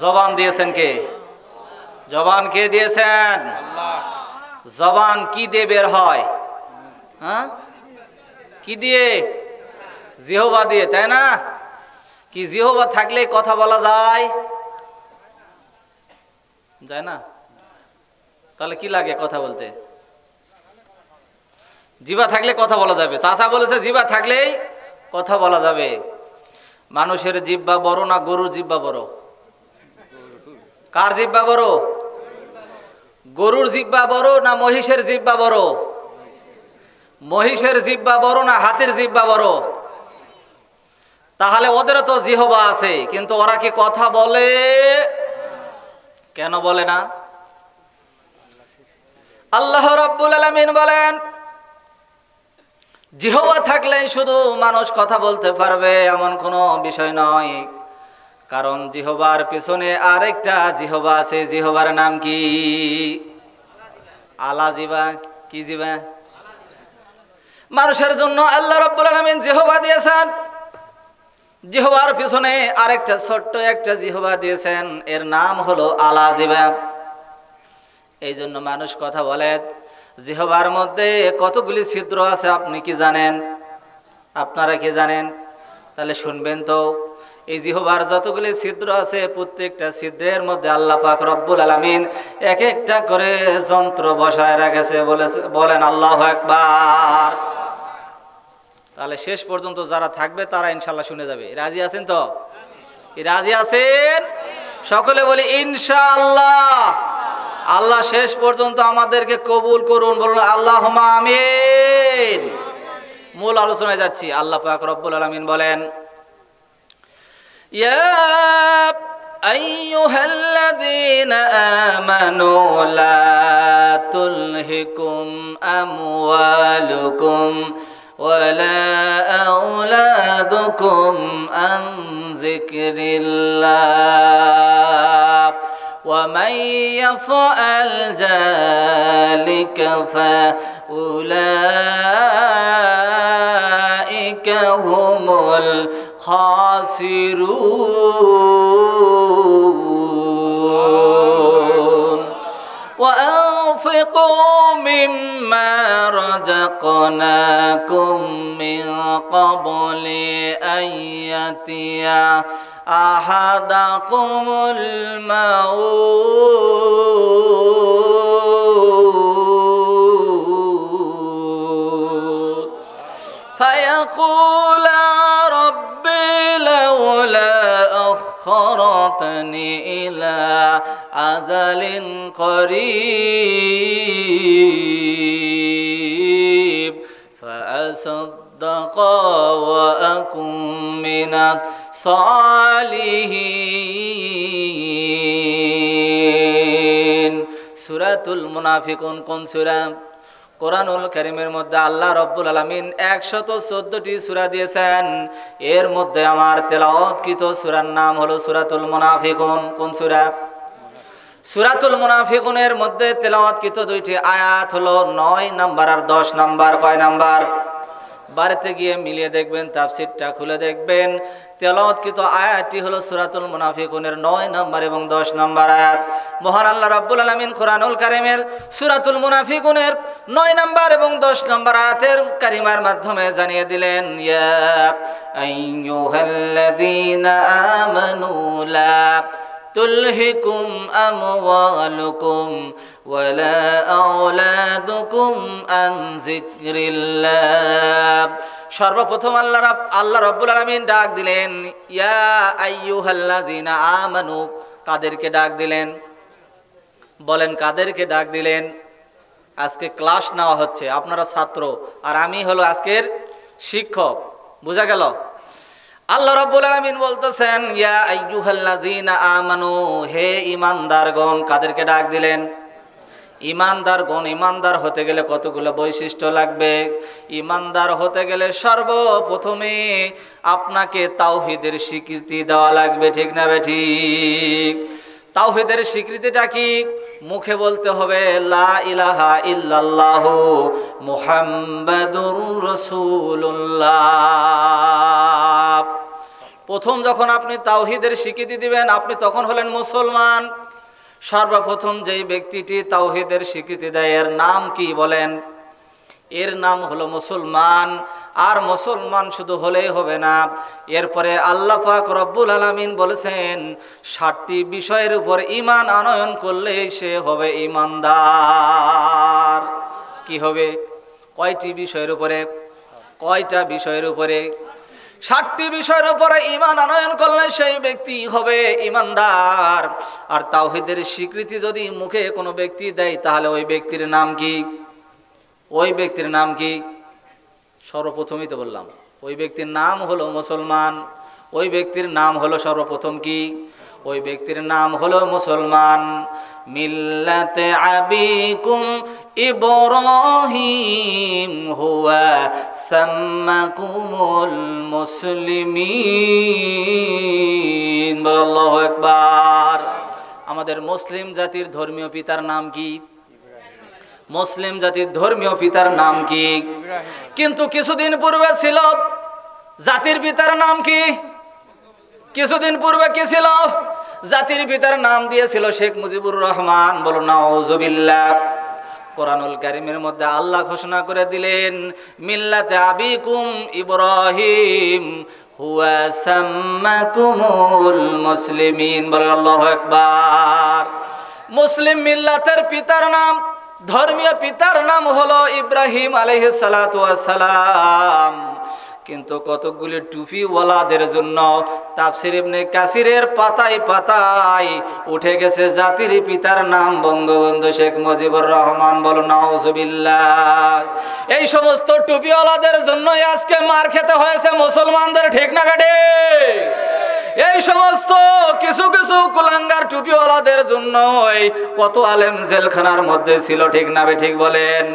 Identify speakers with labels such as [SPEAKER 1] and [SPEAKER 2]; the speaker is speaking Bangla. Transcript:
[SPEAKER 1] জবান দিয়েছেন কে? জবান কে দিয়েছেন? জবান কি দিয়ে বের হয়? হ্যাঁ, কি দিয়ে? জিহ্বা দিয়ে, তাই না? কি জিহ্বা থাকলে কথা বলা যায়? যায় না? তাহলে কি লাগে কথা বলতে? জিহ্বা থাকলে কথা বলা যাবে। চাচা বলেছে জিহ্বা থাকলেই কথা বলা যাবে। মানুষের জিহ্বা বড় না গরুর জিহ্বা বড়? কার জিহ্বা বড়? গরুর জিহ্বা বড় না মহিষের জিহ্বা বড়? মহিষের জিহ্বা বড় না হাতির জিহ্বা বড়? তাহলে ওদেরও তো জিহ্বা আছে, কিন্তু ওরা কি কথা বলে? কেন বলে না? আল্লাহ রাব্বুল আলামিন বলেন, জিহ্বা থাকলেই শুধু মানুষ কথা বলতে পারবে এমন কোনো বিষয় নয়। কারণ জিহ্বার পিছনে আরেকটা জিহ্বা আছে। জিহ্বার নাম কি? আলা জিহ্বা। কি জিহ্বা? মানুষের জন্য আল্লাহ রাব্বুল আলামিন জিহ্বা দিয়েছেন। জিহ্বার পিছনে আরেকটা ছোট্ট একটা জিহ্বা দিয়েছেন, এর নাম হলো আলা জিহ্বা। এই জন্য মানুষ কথা বলে। জিহ্বার মধ্যে কতগুলি ছিদ্র আছে আপনি কি জানেন? আপনারা কি জানেন? তাহলে শুনবেন তো। এই জিহ্বার যতগুলি ছিদ্র আছে প্রত্যেকটা ছিদ্রের মধ্যে আল্লাহ পাক রব্বুল আলামিন এক একটা করে যন্ত্র বসায় রেখেছে। বলেন আল্লাহু আকবার। তাহলে শেষ পর্যন্ত যারা থাকবে তারা ইনশাআল্লাহ শুনে যাবে। রাজি আছেন তো? রাজি আছেন? সকলে বলি ইনশাআল্লাহ। আল্লাহ শেষ পর্যন্ত আমাদেরকে কবুল করুন। বলুন আল্লাহুম্মা আমিন। মূল আলোচনায় যাচ্ছি। আল্লাহ পাক রব্বুল আলামিন বলেন, ইয়া আইয়ুহাল্লাযীনা আমানু লা তুলহিকুম আমওয়ালুকুম ওয়ালা আওলাদুকুম আন যিকরিল্লাহ ومن يفعل ذلك فأولئك هم الخاسرون وأنفقوا مما رزقناكم من قبل أن يأتي أحدكم الموت فيقول ربي لولا أخرتني إلى أجل قريب فأصدق وأكن من الصالحين। সূরাতুল মুনাফিকুন কোন সূরা? কোরআনুল কারীমের মধ্যে আল্লাহ রাব্বুল আলামিন 114টি সূরা দিয়েছেন। এর মধ্যে আমার তেলাওয়াতকৃত সূরার নাম হলো সূরাতুল মুনাফিকুন। কোন সূরা? সূরাতুল মুনাফিকুনের মধ্যে তেলাওয়াতকৃত দুইটি আয়াত হলো 9 নাম্বার আর 10 নাম্বার। কয় নাম্বার? বাড়িতে গিয়ে মিলিয়ে দেখবেন, তাফসীরটা খুলে দেখবেন। তেলাওয়াতকৃত আয়াতটি হলো সূরাতুল মুনাফিকুনের 9 নাম্বার এবং 10 নাম্বার আয়াত। মহান আল্লাহ রাব্বুল আলামিন কোরআনুল কারীমের সূরাতুল মুনাফিকুনের 9 নাম্বার এবং 10 নাম্বার আয়াতের কারিমার মাধ্যমে জানিয়ে দিলেন, ইয়া আইয়ুহাল্লাযীনা আমানু লা তুলহিকুম আমওয়ালুকুম ওয়ালা আওলাদুকুম আন যিকরিল্লাহ। সর্বপ্রথম আল্লাহ রাব্বুল আলামিন ডাক দিলেন, ইয়া আইয়ুহাল্লাযীনা আমানু। কাদেরকে ডাক দিলেন? বলেন কাদেরকে ডাক দিলেন? আজকে ক্লাস নেওয়া হচ্ছে, আপনারা ছাত্র আর আমি হলো আজকের শিক্ষক। বুঝা গেল? আল্লাহ রাব্বুল আলামিন বলতেছেন, ইয়া আইয়ুহাল্লাযীনা আমানু, হে ঈমানদারগণ। কাদেরকে ডাক দিলেন? ঈমানদারগণ। ঈমানদার হতে গেলে কতগুলো বৈশিষ্ট্য লাগবে? ঈমানদার হতে গেলে সর্বপ্রথমে আপনাকে তাওহীদের স্বীকৃতি দেওয়া লাগবে। ঠিক না বেঠিক? তাওহীদের স্বীকৃতিটা কি? মুখে বলতে হবে লা ইলাহা ইল্লাল্লাহু মুহাম্মাদুর রাসূলুল্লাহ। প্রথম যখন আপনি তাওহীদের স্বীকৃতি দিবেন আপনি তখন হলেন মুসলমান। সর্বপ্রথম যেই ব্যক্তিটি তাওহীদের স্বীকৃতি দেয় এর নাম কি বলেন? এর নাম হলো মুসলমান। আর মুসলমান শুধু হলেই হবে না, এরপরে আল্লাহ পাক রব্বুল আলামিন বলেছেন 7টি বিষয়ের উপর ঈমান আনয়ন করলে সে হবে ঈমানদার। কি হবে? কয়টি বিষয়ের উপরে? কয়টা বিষয়ের উপরে? 7টি বিষয়ের উপরে ঈমান আনয়ন করলে সেই ব্যক্তি হবে ঈমানদার। আর তাওহীদের স্বীকৃতি যদি মুখে কোনো ব্যক্তি দেয় তাহলে ওই ব্যক্তির নাম কি? ওই ব্যক্তির নাম কি? সর্বপ্রথমই তো বললাম, ওই ব্যক্তির নাম হলো মুসলমান। ওই ব্যক্তির নাম হলো সর্বপ্রথম কি? ওই ব্যক্তির নাম হলো মুসলমান। মিল্লাতে আবিকুম ইব্রাহিম হুয়া সাম্মাকুমুল মুসলিমিন। আল্লাহু আকবার। আমাদের মুসলিম জাতির ধর্মীয় পিতার নাম কি? মুসলিম জাতির ধর্মীয় পিতার নাম কি? কিন্তু কিছুদিন পূর্বে ছিল জাতির পিতার নাম কি? কিছুদিন পূর্বে কি ছিল? জাতির পিতার নাম দিয়েছিল শেখ মুজিবুর রহমান। বলো নাউজুবিল্লাহ। কোরআনুল কারীমের মধ্যে আল্লাহ ঘোষণা করে দিলেন মিল্লাতে আবিকুম ইব্রাহিম হুয়া সাম্মাকুমুল মুসলিমিন। বলো আল্লাহু আকবার। মুসলিম মিল্লাতের পিতার নাম, ধর্মীয় পিতার নাম হলো ইব্রাহিম আলাইহিস সালাতু ওয়াস সালাম। কিন্তু কতগুলি টুপিওয়ালাদের জন্য তাফসীর ইবনে কাসিরের পাতায় পাতায় উঠে গেছে জাতির পিতার নাম বঙ্গবন্ধু শেখ মুজিবুর রহমান। বলো নাউজুবিল্লাহ। এই সমস্ত টুপিওয়ালাদের জন্যই আজকে মার খেতে হয়েছে মুসলমানদের, ঠিক না বেঠে? এই সমস্ত কিছু কিছু কুলাঙ্গার টুপিওয়ালাদের জন্যই কত আলেম জেলখানার মধ্যে ছিল, ঠিক না বে ঠিক বলেন?